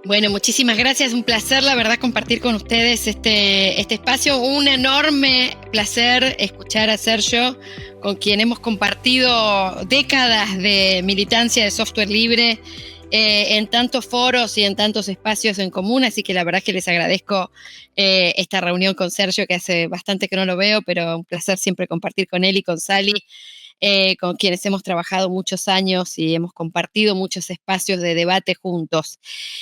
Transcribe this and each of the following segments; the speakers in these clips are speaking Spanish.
Bueno, muchísimas gracias. Un placer, la verdad, compartir con ustedes este espacio. Un enorme placer escuchar a Sergio, con quien hemos compartido décadas de militancia de software libre en tantos foros y en tantos espacios en común. Así que la verdad es que les agradezco esta reunión con Sergio, que hace bastante que no lo veo, pero un placer siempre compartir con él y con Sally. Con quienes hemos trabajado muchos años y hemos compartido muchos espacios de debate juntos.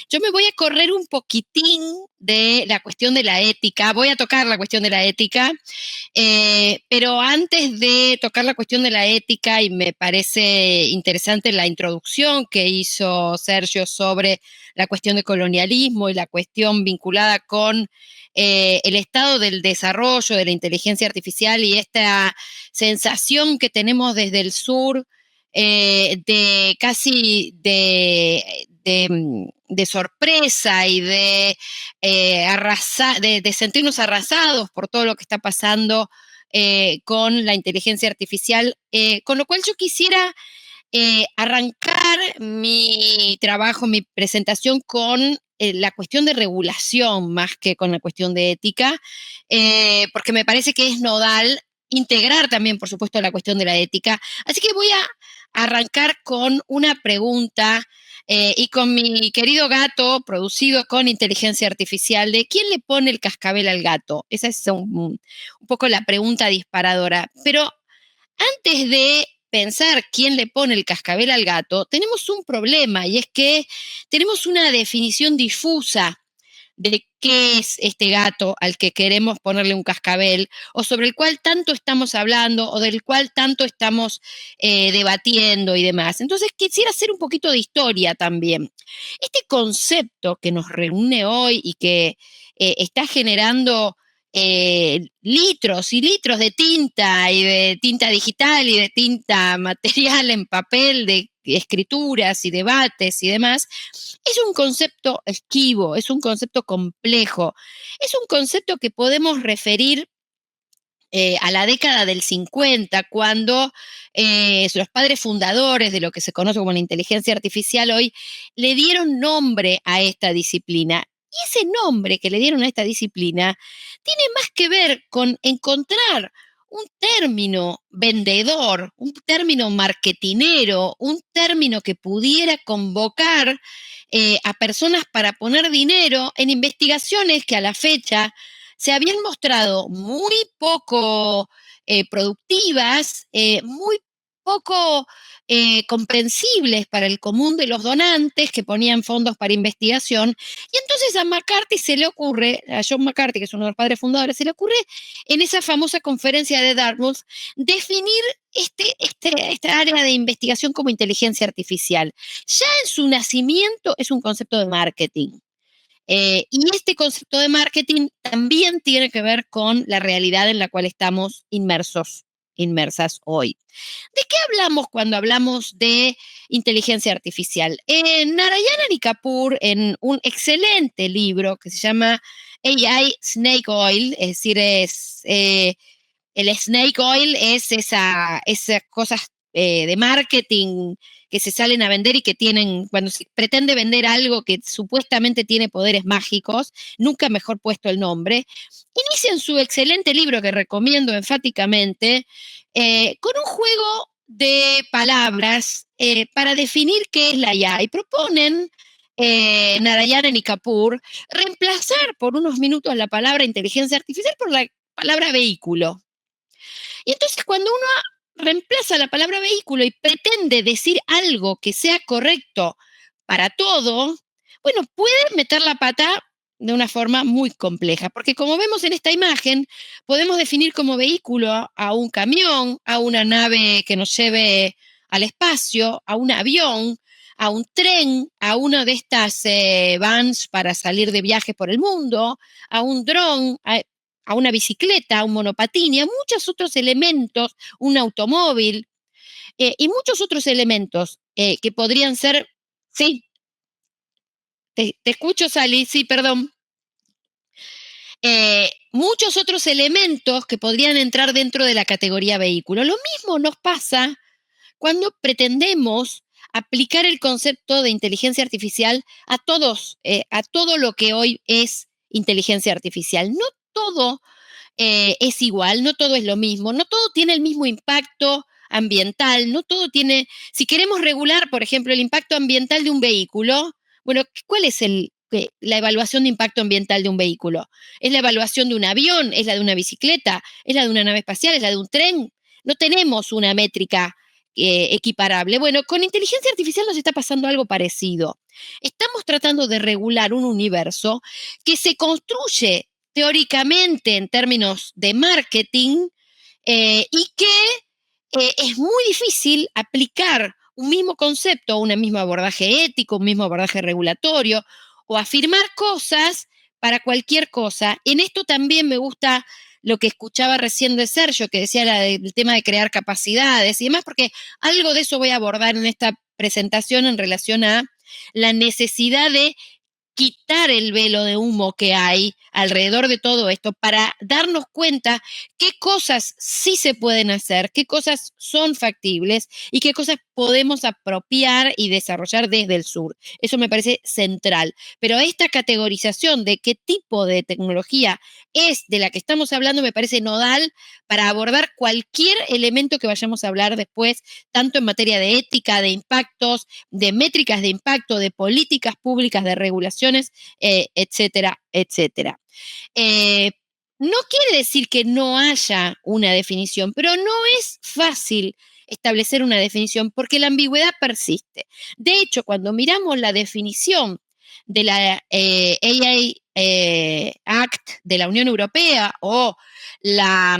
Yo me voy a correr un poquitín de la cuestión de la ética, voy a tocar la cuestión de la ética, pero antes de tocar la cuestión de la ética, y me parece interesante la introducción que hizo Sergio sobre la cuestión de colonialismo y la cuestión vinculada con el estado del desarrollo de la inteligencia artificial y esta sensación que tenemos desde el sur de casi de sorpresa y de sentirnos arrasados por todo lo que está pasando con la inteligencia artificial, con lo cual yo quisiera arrancar mi trabajo, mi presentación con la cuestión de regulación más que con la cuestión de ética, porque me parece que es nodal integrar también, por supuesto, la cuestión de la ética. Así que voy a arrancar con una pregunta y con mi querido gato, producido con inteligencia artificial, de ¿quién le pone el cascabel al gato? Esa es un poco la pregunta disparadora. Pero antes de pensar quién le pone el cascabel al gato, tenemos un problema, y es que tenemos una definición difusa de qué es este gato al que queremos ponerle un cascabel, o sobre el cual tanto estamos hablando, o del cual tanto estamos debatiendo y demás. Entonces quisiera hacer un poquito de historia también. Este concepto que nos reúne hoy y que está generando litros y litros de tinta, y de tinta digital y de tinta material en papel, de escrituras y debates y demás, es un concepto esquivo, es un concepto complejo, es un concepto que podemos referir a la década del 50, cuando los padres fundadores de lo que se conoce como la inteligencia artificial hoy le dieron nombre a esta disciplina. Y ese nombre que le dieron a esta disciplina tiene más que ver con encontrar un término vendedor, un término marketinero, un término que pudiera convocar a personas para poner dinero en investigaciones que a la fecha se habían mostrado muy poco productivas, muy poco comprensibles para el común de los donantes que ponían fondos para investigación. Y entonces a McCarthy se le ocurre, a John McCarthy, que es uno de los padres fundadores, se le ocurre en esa famosa conferencia de Dartmouth definir esta área de investigación como inteligencia artificial. Ya en su nacimiento es un concepto de marketing. Y este concepto de marketing también tiene que ver con la realidad en la cual estamos inmersas hoy. ¿De qué hablamos cuando hablamos de inteligencia artificial? Narayana Nikapur, en un excelente libro que se llama AI Snake Oil, es decir, el snake oil es esas cosas de marketing que se salen a vender y que tienen, cuando se pretende vender algo que supuestamente tiene poderes mágicos, nunca mejor puesto el nombre, inician su excelente libro que recomiendo enfáticamente con un juego de palabras para definir qué es la IA, y proponen Narayana y Kapoor reemplazar por unos minutos la palabra inteligencia artificial por la palabra vehículo. Y entonces cuando uno reemplaza la palabra vehículo y pretende decir algo que sea correcto para todo, bueno, puede meter la pata de una forma muy compleja, porque como vemos en esta imagen, podemos definir como vehículo a un camión, a una nave que nos lleve al espacio, a un avión, a un tren, a una de estas vans para salir de viaje por el mundo, a un dron, a una bicicleta, a un monopatín y a muchos otros elementos, un automóvil y muchos otros elementos que podrían ser, sí, te escucho, Sally, sí, perdón. Muchos otros elementos que podrían entrar dentro de la categoría vehículo. Lo mismo nos pasa cuando pretendemos aplicar el concepto de inteligencia artificial a todo lo que hoy es inteligencia artificial. No todo es igual, no todo es lo mismo, no todo tiene el mismo impacto ambiental, no todo tiene, si queremos regular, por ejemplo, el impacto ambiental de un vehículo, bueno, ¿cuál es la evaluación de impacto ambiental de un vehículo? ¿Es la evaluación de un avión? ¿Es la de una bicicleta? ¿Es la de una nave espacial? ¿Es la de un tren? No tenemos una métrica equiparable. Bueno, con inteligencia artificial nos está pasando algo parecido. Estamos tratando de regular un universo que se construye teóricamente en términos de marketing y que es muy difícil aplicar un mismo concepto, un mismo abordaje ético, un mismo abordaje regulatorio o afirmar cosas para cualquier cosa. En esto también me gusta lo que escuchaba recién de Sergio, que decía el tema de crear capacidades y demás, porque algo de eso voy a abordar en esta presentación en relación a la necesidad de quitar el velo de humo que hay alrededor de todo esto para darnos cuenta qué cosas sí se pueden hacer, qué cosas son factibles y qué cosas podemos apropiar y desarrollar desde el sur. Eso me parece central. Pero esta categorización de qué tipo de tecnología es de la que estamos hablando me parece nodal para abordar cualquier elemento que vayamos a hablar después, tanto en materia de ética, de impactos, de métricas de impacto, de políticas públicas, de regulaciones, etcétera, etcétera. Eh, no quiere decir que no haya una definición, pero no es fácil establecer una definición porque la ambigüedad persiste. De hecho, cuando miramos la definición de la AI Act de la Unión Europea o la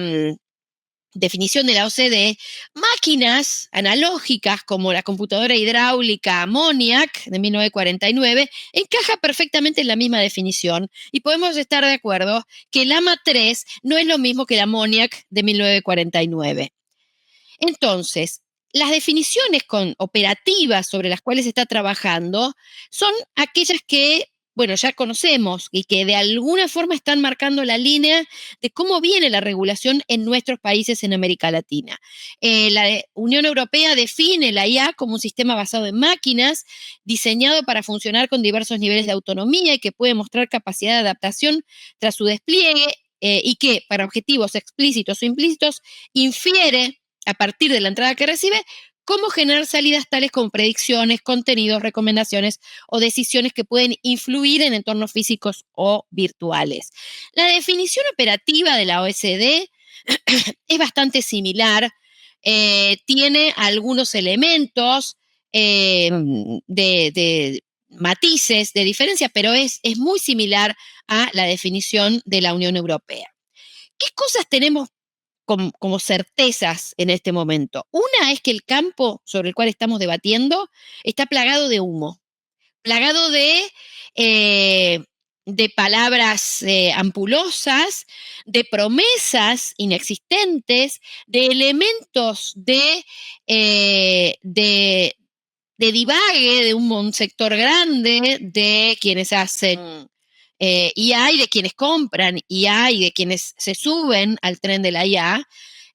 definición de la OCDE, máquinas analógicas como la computadora hidráulica Ammoniac de 1949 encaja perfectamente en la misma definición y podemos estar de acuerdo que el AMA 3 no es lo mismo que la Ammoniac de 1949. Entonces, las definiciones operativas sobre las cuales se está trabajando son aquellas que, bueno, ya conocemos y que de alguna forma están marcando la línea de cómo viene la regulación en nuestros países en América Latina. La Unión Europea define la IA como un sistema basado en máquinas, diseñado para funcionar con diversos niveles de autonomía y que puede mostrar capacidad de adaptación tras su despliegue y que, para objetivos explícitos o implícitos, infiere a partir de la entrada que recibe, cómo generar salidas tales como predicciones, contenidos, recomendaciones o decisiones que pueden influir en entornos físicos o virtuales. La definición operativa de la OSD es bastante similar, tiene algunos elementos de matices, de diferencia, pero es muy similar a la definición de la Unión Europea. ¿Qué cosas tenemos como certezas en este momento? Una es que el campo sobre el cual estamos debatiendo está plagado de humo, plagado eh, de palabras ampulosas, de promesas inexistentes, de elementos de divague de un sector grande de quienes hacen IA y de quienes compran IA y de quienes se suben al tren de la IA.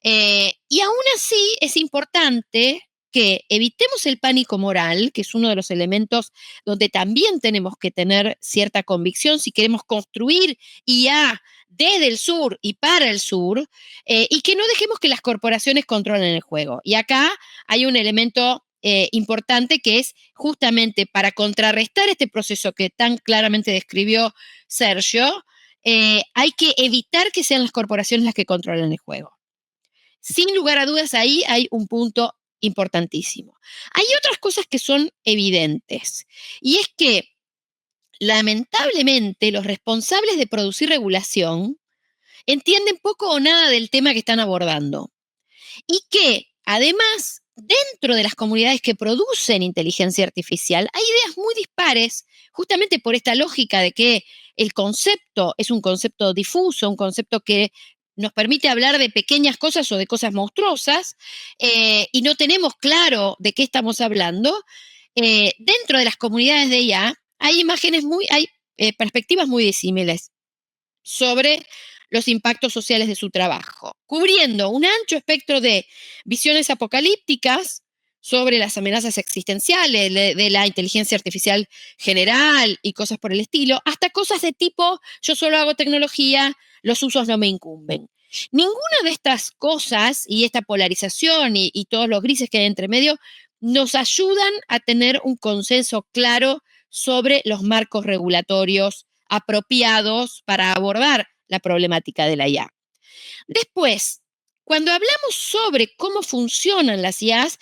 Y aún así es importante que evitemos el pánico moral, que es uno de los elementos donde también tenemos que tener cierta convicción si queremos construir IA desde el sur y para el sur, y que no dejemos que las corporaciones controlen el juego. Y acá hay un elemento importante que es justamente para contrarrestar este proceso que tan claramente describió Sergio, hay que evitar que sean las corporaciones las que controlen el juego. Sin lugar a dudas, ahí hay un punto importantísimo. Hay otras cosas que son evidentes, y es que lamentablemente los responsables de producir regulación entienden poco o nada del tema que están abordando y que además dentro de las comunidades que producen inteligencia artificial hay ideas muy dispares justamente por esta lógica de que el concepto es un concepto difuso, un concepto que nos permite hablar de pequeñas cosas o de cosas monstruosas y no tenemos claro de qué estamos hablando. Dentro de las comunidades de IA hay perspectivas muy disímiles sobre los impactos sociales de su trabajo, cubriendo un ancho espectro de visiones apocalípticas, sobre las amenazas existenciales de la inteligencia artificial general y cosas por el estilo, hasta cosas de tipo, yo solo hago tecnología, los usos no me incumben. Ninguna de estas cosas y esta polarización y todos los grises que hay entre medio nos ayudan a tener un consenso claro sobre los marcos regulatorios apropiados para abordar la problemática de la IA. Después, cuando hablamos sobre cómo funcionan las IAs,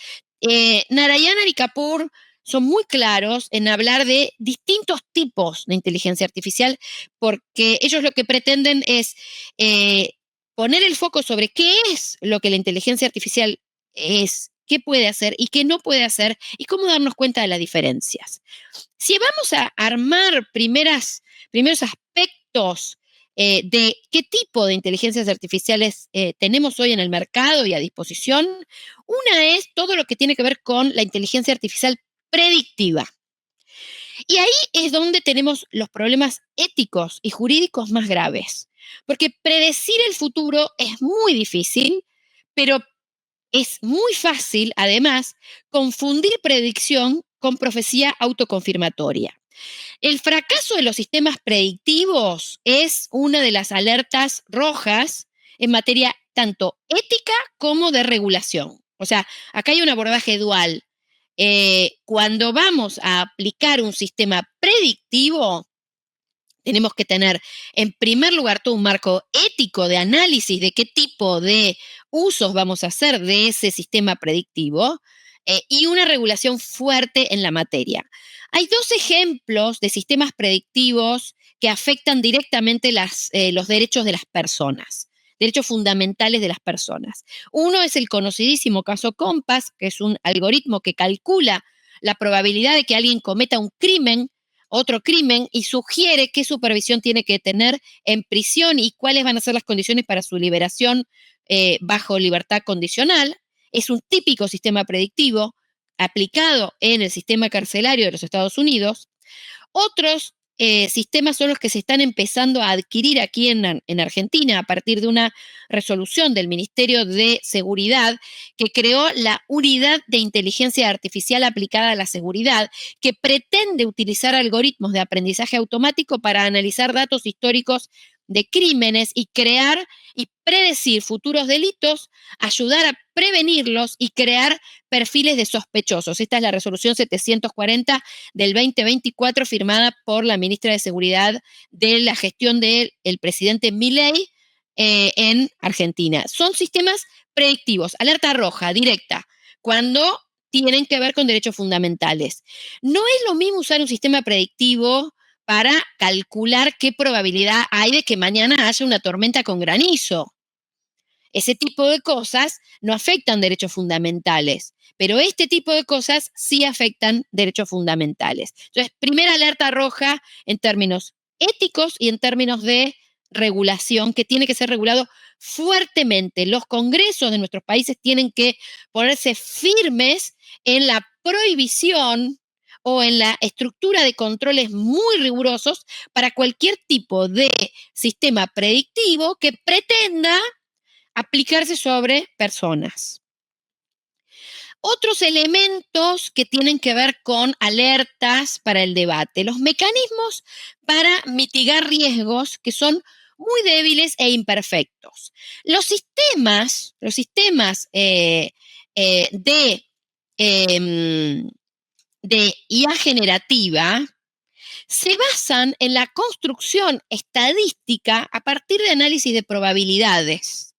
Narayana y Kapoor son muy claros en hablar de distintos tipos de inteligencia artificial, porque ellos lo que pretenden es poner el foco sobre qué es lo que la inteligencia artificial es, qué puede hacer y qué no puede hacer, y cómo darnos cuenta de las diferencias. Si vamos a armar primeros aspectos de qué tipo de inteligencias artificiales tenemos hoy en el mercado y a disposición, una es todo lo que tiene que ver con la inteligencia artificial predictiva. Y ahí es donde tenemos los problemas éticos y jurídicos más graves, porque predecir el futuro es muy difícil, pero es muy fácil, además, confundir predicción con profecía autoconfirmatoria. El fracaso de los sistemas predictivos es una de las alertas rojas en materia tanto ética como de regulación. O sea, acá hay un abordaje dual. Cuando vamos a aplicar un sistema predictivo, tenemos que tener, en primer lugar, todo un marco ético de análisis de qué tipo de usos vamos a hacer de ese sistema predictivo y una regulación fuerte en la materia. Hay dos ejemplos de sistemas predictivos que afectan directamente los derechos de las personas, derechos fundamentales de las personas. Uno es el conocidísimo caso Compass, que es un algoritmo que calcula la probabilidad de que alguien cometa un crimen, otro crimen, y sugiere qué supervisión tiene que tener en prisión y cuáles van a ser las condiciones para su liberación bajo libertad condicional. Es un típico sistema predictivo aplicado en el sistema carcelario de los Estados Unidos. Otros sistemas son los que se están empezando a adquirir aquí en Argentina a partir de una resolución del Ministerio de Seguridad que creó la Unidad de Inteligencia Artificial aplicada a la seguridad, que pretende utilizar algoritmos de aprendizaje automático para analizar datos históricos de crímenes y crear y predecir futuros delitos, ayudar a prevenirlos y crear perfiles de sospechosos. Esta es la resolución 740 del 2024 firmada por la ministra de Seguridad de la gestión del presidente Milei en Argentina. Son sistemas predictivos, alerta roja, directa, cuando tienen que ver con derechos fundamentales. No es lo mismo usar un sistema predictivo para calcular qué probabilidad hay de que mañana haya una tormenta con granizo. Ese tipo de cosas no afectan derechos fundamentales, pero este tipo de cosas sí afectan derechos fundamentales. Entonces, primera alerta roja en términos éticos y en términos de regulación, que tiene que ser regulado fuertemente. Los congresos de nuestros países tienen que ponerse firmes en la prohibición o en la estructura de controles muy rigurosos para cualquier tipo de sistema predictivo que pretenda aplicarse sobre personas. Otros elementos que tienen que ver con alertas para el debate, los mecanismos para mitigar riesgos que son muy débiles e imperfectos. Los sistemas de IA generativa se basan en la construcción estadística a partir de análisis de probabilidades.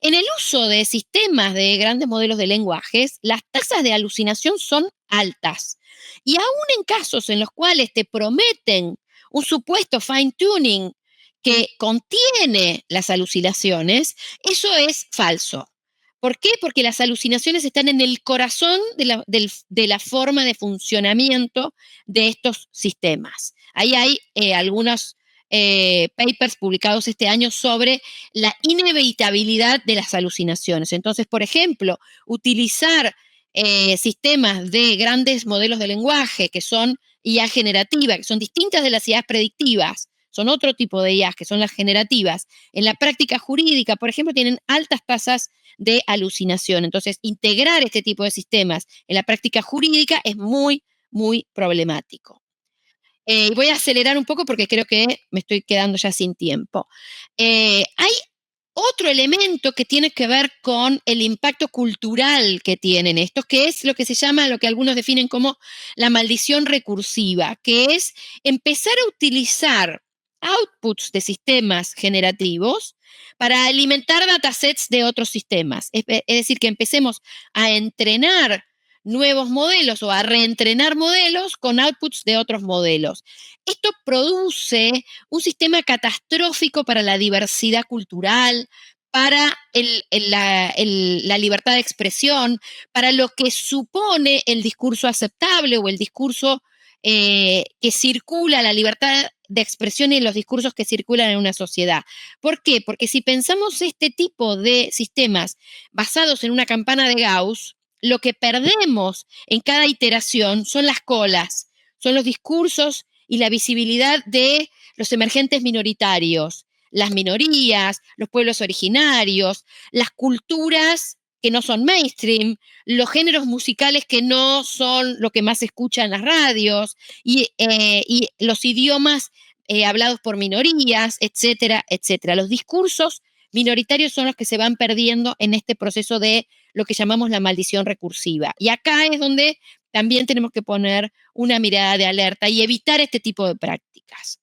En el uso de sistemas de grandes modelos de lenguajes, las tasas de alucinación son altas. Y aún en casos en los cuales te prometen un supuesto fine-tuning que contiene las alucinaciones, eso es falso. ¿Por qué? Porque las alucinaciones están en el corazón de la forma de funcionamiento de estos sistemas. Ahí hay algunos papers publicados este año sobre la inevitabilidad de las alucinaciones. Entonces, por ejemplo, utilizar sistemas de grandes modelos de lenguaje que son IA generativa, que son distintas de las IA predictivas, son otro tipo de IAs que son las generativas. En la práctica jurídica, por ejemplo, tienen altas tasas de alucinación. Entonces, integrar este tipo de sistemas en la práctica jurídica es muy, muy problemático. Voy a acelerar un poco porque creo que me estoy quedando ya sin tiempo. Hay otro elemento que tiene que ver con el impacto cultural que tienen estos, que es lo que se llama, lo que algunos definen como la maldición recursiva, que es empezar a utilizar outputs de sistemas generativos para alimentar datasets de otros sistemas. Es decir, que empecemos a entrenar nuevos modelos o a reentrenar modelos con outputs de otros modelos. Esto produce un sistema catastrófico para la diversidad cultural, para la libertad de expresión, para lo que supone el discurso aceptable o el discurso que circula, la libertad de expresión y los discursos que circulan en una sociedad. ¿Por qué? Porque si pensamos este tipo de sistemas basados en una campana de Gauss, lo que perdemos en cada iteración son las colas, son los discursos y la visibilidad de los emergentes minoritarios, las minorías, los pueblos originarios, las culturas que no son mainstream, los géneros musicales que no son lo que más se escucha en las radios y los idiomas hablados por minorías, etcétera, etcétera. Los discursos minoritarios son los que se van perdiendo en este proceso de lo que llamamos la maldición recursiva. Y acá es donde también tenemos que poner una mirada de alerta y evitar este tipo de prácticas.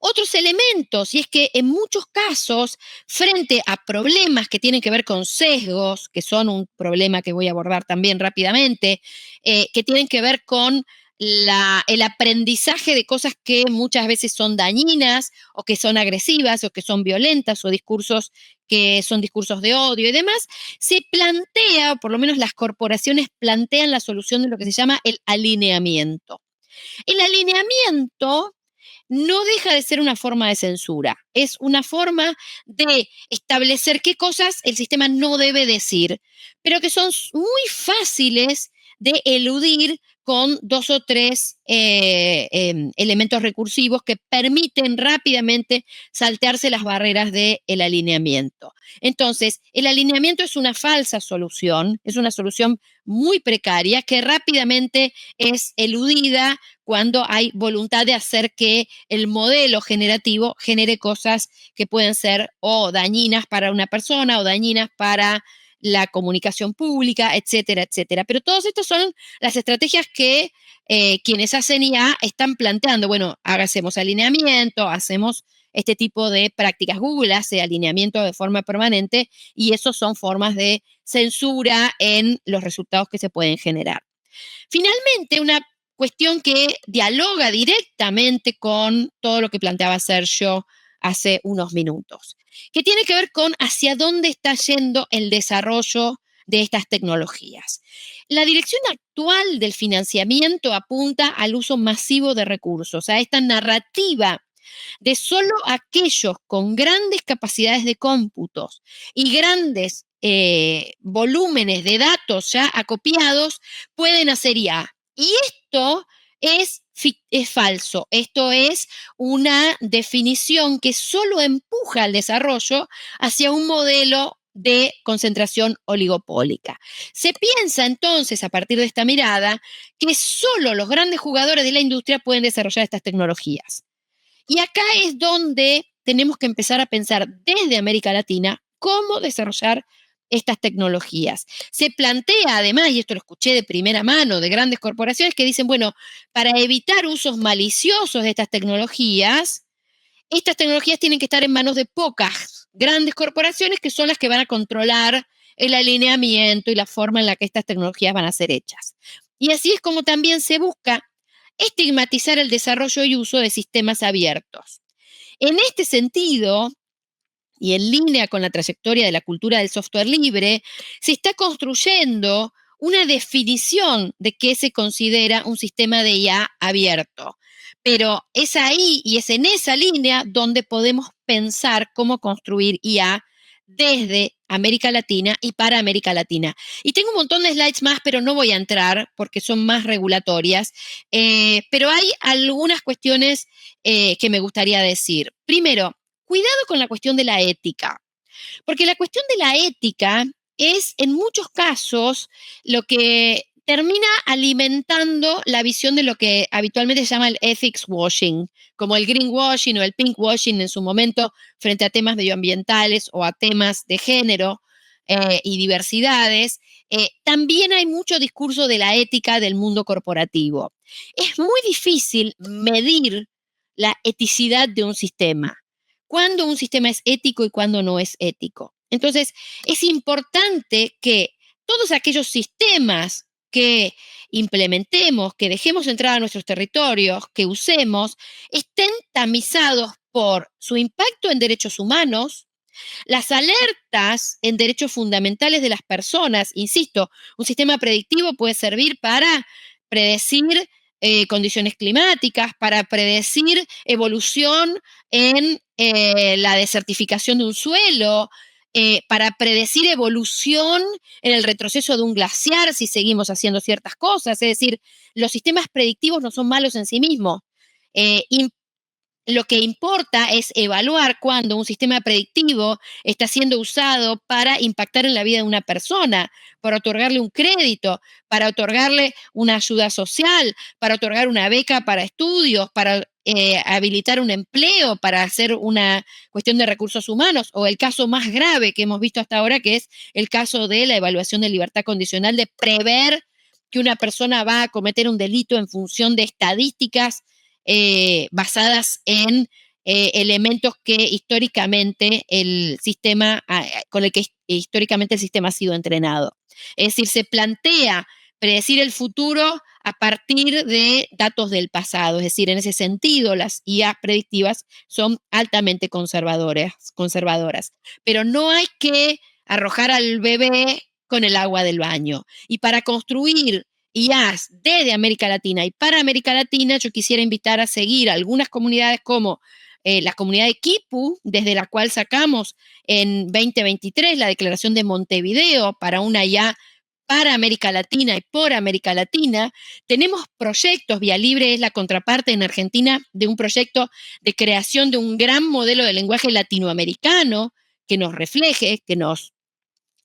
Otros elementos, y es que en muchos casos, frente a problemas que tienen que ver con sesgos, que son un problema que voy a abordar también rápidamente, que tienen que ver con el aprendizaje de cosas que muchas veces son dañinas o que son agresivas o que son violentas o discursos que son discursos de odio y demás, se plantea, o por lo menos las corporaciones plantean la solución de lo que se llama el alineamiento. El alineamiento no deja de ser una forma de censura, es una forma de establecer qué cosas el sistema no debe decir, pero que son muy fáciles de eludir con dos o tres elementos recursivos que permiten rápidamente saltearse las barreras del alineamiento. Entonces, el alineamiento es una falsa solución, es una solución muy precaria que rápidamente es eludida cuando hay voluntad de hacer que el modelo generativo genere cosas que pueden ser o dañinas para una persona o dañinas para la comunicación pública, etcétera, etcétera. Pero todas estas son las estrategias que quienes hacen IA están planteando. Bueno, hacemos alineamiento, hacemos este tipo de prácticas. Google hace alineamiento de forma permanente y eso son formas de censura en los resultados que se pueden generar. Finalmente, una cuestión que dialoga directamente con todo lo que planteaba Sergio hace unos minutos, que tiene que ver con hacia dónde está yendo el desarrollo de estas tecnologías. La dirección actual del financiamiento apunta al uso masivo de recursos, a esta narrativa de solo aquellos con grandes capacidades de cómputos y grandes volúmenes de datos ya acopiados pueden hacer IA. Y esto es falso. Esto es una definición que solo empuja al desarrollo hacia un modelo de concentración oligopólica. Se piensa entonces, a partir de esta mirada, que solo los grandes jugadores de la industria pueden desarrollar estas tecnologías. Y acá es donde tenemos que empezar a pensar desde América Latina cómo desarrollar estas tecnologías. Se plantea además, y esto lo escuché de primera mano de grandes corporaciones que dicen, bueno, para evitar usos maliciosos de estas tecnologías tienen que estar en manos de pocas grandes corporaciones que son las que van a controlar el alineamiento y la forma en la que estas tecnologías van a ser hechas. Y así es como también se busca estigmatizar el desarrollo y uso de sistemas abiertos. En este sentido, y en línea con la trayectoria de la cultura del software libre, se está construyendo una definición de qué se considera un sistema de IA abierto. Pero es ahí y es en esa línea donde podemos pensar cómo construir IA desde América Latina y para América Latina. Y tengo un montón de slides más, pero no voy a entrar porque son más regulatorias. Pero hay algunas cuestiones que me gustaría decir. Primero, cuidado con la cuestión de la ética. Porque la cuestión de la ética es, en muchos casos, lo que termina alimentando la visión de lo que habitualmente se llama el ethics washing, como el greenwashing o el pinkwashing en su momento frente a temas medioambientales o a temas de género y diversidades. También hay mucho discurso de la ética del mundo corporativo. Es muy difícil medir la eticidad de un sistema, cuándo un sistema es ético y cuándo no es ético. Entonces, es importante que todos aquellos sistemas que implementemos, que dejemos entrar a nuestros territorios, que usemos, estén tamizados por su impacto en derechos humanos, las alertas en derechos fundamentales de las personas. Insisto, un sistema predictivo puede servir para predecir condiciones climáticas, para predecir evolución en la desertificación de un suelo, para predecir evolución en el retroceso de un glaciar si seguimos haciendo ciertas cosas. Es decir, los sistemas predictivos no son malos en sí mismos. Eh, lo que importa es evaluar cuando un sistema predictivo está siendo usado para impactar en la vida de una persona, para otorgarle un crédito, para otorgarle una ayuda social, para otorgar una beca para estudios, para habilitar un empleo, para hacer una cuestión de recursos humanos, o el caso más grave que hemos visto hasta ahora, que es el caso de la evaluación de libertad condicional, de prever que una persona va a cometer un delito en función de estadísticas basadas en elementos que históricamente el sistema, con el que históricamente el sistema ha sido entrenado. Es decir, se plantea predecir el futuro a partir de datos del pasado. Es decir, en ese sentido, las IA predictivas son altamente conservadoras. Pero no hay que arrojar al bebé con el agua del baño. Y para construir IAs desde América Latina y para América Latina, yo quisiera invitar a seguir algunas comunidades como la comunidad de Kipu, desde la cual sacamos en 2023 la declaración de Montevideo para una IA para América Latina y por América Latina. Tenemos proyectos, Vía Libre es la contraparte en Argentina de un proyecto de creación de un gran modelo de lenguaje latinoamericano que nos refleje, que nos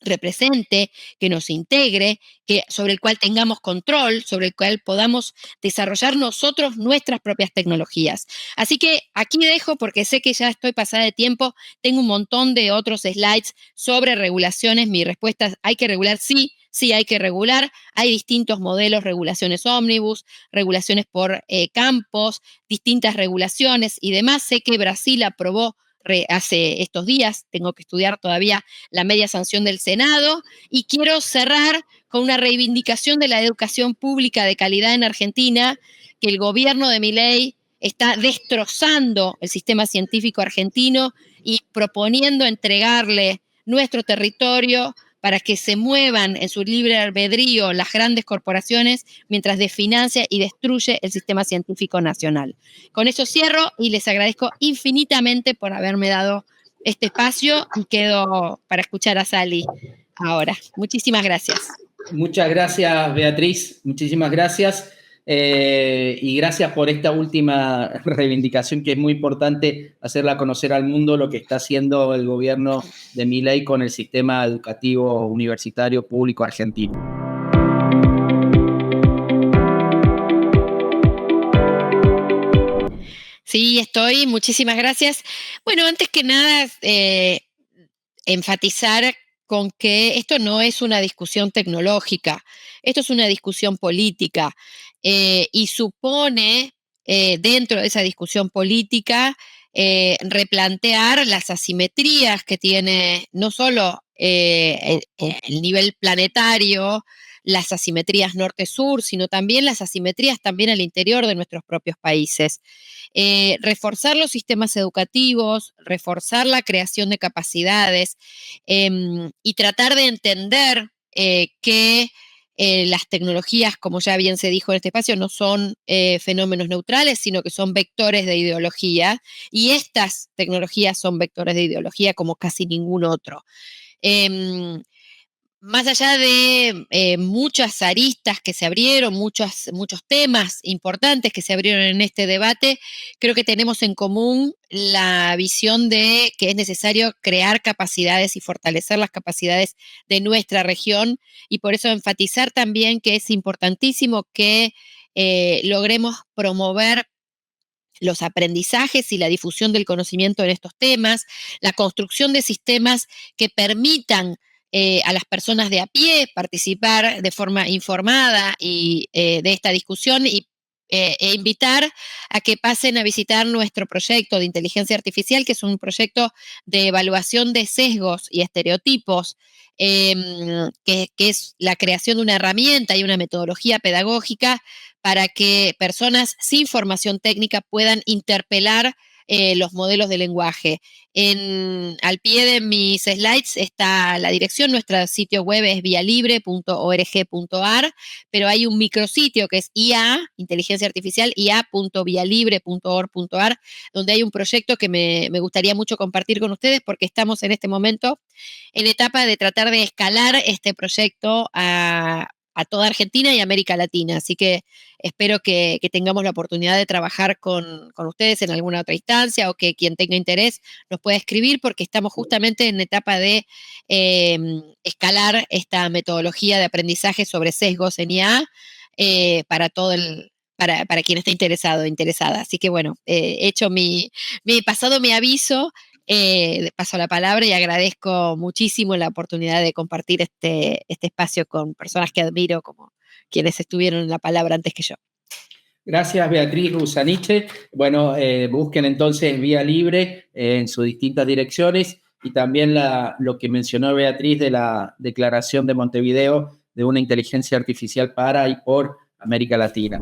represente, que nos integre, sobre el cual tengamos control, sobre el cual podamos desarrollar nosotros nuestras propias tecnologías. Así que aquí dejo, porque sé que ya estoy pasada de tiempo, tengo un montón de otros slides sobre regulaciones. Mi respuesta es: ¿hay que regular? Sí, sí hay que regular. Hay distintos modelos, regulaciones ómnibus, regulaciones por campos, distintas regulaciones y demás. Sé que Brasil aprobó hace estos días, tengo que estudiar todavía la media sanción del Senado, y quiero cerrar con una reivindicación de la educación pública de calidad en Argentina, que el gobierno de Milei está destrozando el sistema científico argentino y proponiendo entregarle nuestro territorio para que se muevan en su libre albedrío las grandes corporaciones mientras desfinancia y destruye el sistema científico nacional. Con eso cierro y les agradezco infinitamente por haberme dado este espacio y quedo para escuchar a Sally ahora. Muchísimas gracias. Muchas gracias, Beatriz. Muchísimas gracias. Y gracias por esta última reivindicación, que es muy importante hacerla conocer al mundo, lo que está haciendo el gobierno de Milei con el sistema educativo universitario público argentino. Sí, estoy. Muchísimas gracias. Bueno, antes que nada, enfatizar con que esto no es una discusión tecnológica, esto es una discusión política y supone, dentro de esa discusión política, replantear las asimetrías que tiene no solo el nivel planetario, las asimetrías norte-sur, sino también las asimetrías también al interior de nuestros propios países. Reforzar los sistemas educativos, reforzar la creación de capacidades y tratar de entender que las tecnologías, como ya bien se dijo en este espacio, no son fenómenos neutrales, sino que son vectores de ideología, y estas tecnologías son vectores de ideología como casi ningún otro. más allá de muchas aristas que se abrieron, muchos temas importantes que se abrieron en este debate, creo que tenemos en común la visión de que es necesario crear capacidades y fortalecer las capacidades de nuestra región, y por eso enfatizar también que es importantísimo que logremos promover los aprendizajes y la difusión del conocimiento en estos temas, la construcción de sistemas que permitan a las personas de a pie participar de forma informada y de esta discusión, e invitar a que pasen a visitar nuestro proyecto de inteligencia artificial, que es un proyecto de evaluación de sesgos y estereotipos, que es la creación de una herramienta y una metodología pedagógica para que personas sin formación técnica puedan interpelar los modelos de lenguaje. Al pie de mis slides está la dirección, nuestro sitio web es vialibre.org.ar, pero hay un micrositio que es IA, inteligencia artificial, ia.vialibre.org.ar, donde hay un proyecto que me gustaría mucho compartir con ustedes, porque estamos en este momento en etapa de tratar de escalar este proyecto a toda Argentina y América Latina. Así que espero que tengamos la oportunidad de trabajar con ustedes en alguna otra instancia, o que quien tenga interés nos pueda escribir, porque estamos justamente en etapa de escalar esta metodología de aprendizaje sobre sesgos en IA para quien esté interesado o interesada. Así que bueno, he hecho pasado mi aviso. Paso la palabra y agradezco muchísimo la oportunidad de compartir este espacio con personas que admiro, como quienes estuvieron en la palabra antes que yo. Gracias, Beatriz Rusaniche. Bueno, busquen entonces Vía Libre en sus distintas direcciones, y también lo que mencionó Beatriz de la Declaración de Montevideo de una inteligencia artificial para y por América Latina.